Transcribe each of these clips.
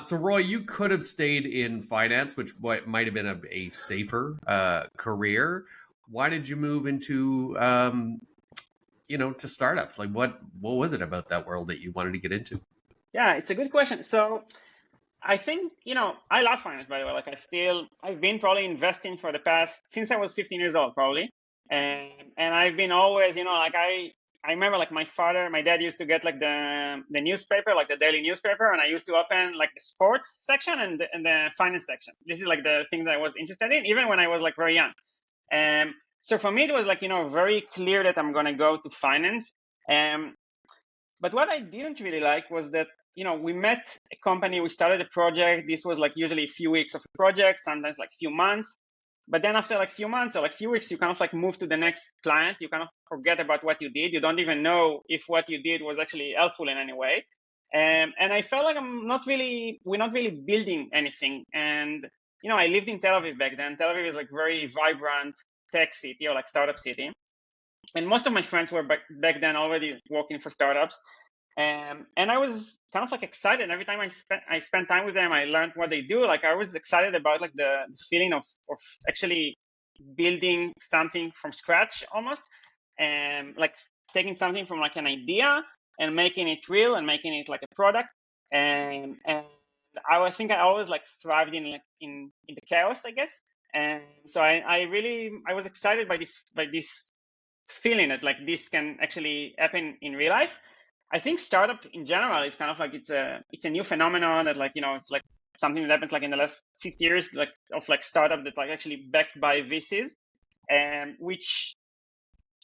So Roy, you could have stayed in finance, which might have been a safer career. Why did you move into to startups? Like what was it about that world that you wanted to get into? Yeah, it's a good question. So I think, I love finance, by the way. Like I've been probably investing for the past, since I was 15 years old, probably. And I've been always, like I remember like my dad used to get like the newspaper, like the daily newspaper. And I used to open like the sports section and the finance section. This is like the thing that I was interested in, even when I was like very young. So for me, it was like, very clear that I'm going to go to finance. Um, but what I didn't really like was that, we met a company, we started a project. This was like usually a few weeks of a project, sometimes like few months. But then after like few months or like few weeks, you kind of like move to the next client. You kind of forget about what you did. You don't even know if what you did was actually helpful in any way. And I felt like we're not really building anything. And, I lived in Tel Aviv back then. Tel Aviv is like very vibrant tech city or like startup city. And most of my friends were back then already working for startups. And I was kind of like excited every time I spent time with them. I learned what they do. Like I was excited about like the feeling of actually building something from scratch almost, and like taking something from like an idea and making it real and making it like a product. And I think I always like thrived in like in the chaos, I guess. And so I was excited by this feeling that like this can actually happen in real life. I think startup in general is kind of like it's a new phenomenon that like it's like something that happens like in the last 50 years like of like startup that like actually backed by VCs, and which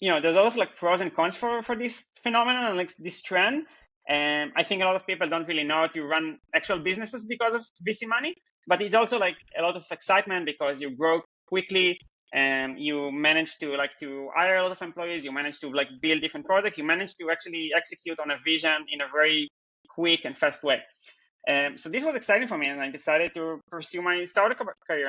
there's a lot of like pros and cons for this phenomenon and like this trend. And I think a lot of people don't really know how to run actual businesses because of VC money, but it's also like a lot of excitement because you grow quickly and you manage to hire a lot of employees, you manage to like build different products, you manage to actually execute on a vision in a very quick and fast way. So this was exciting for me, and I decided to pursue my startup career.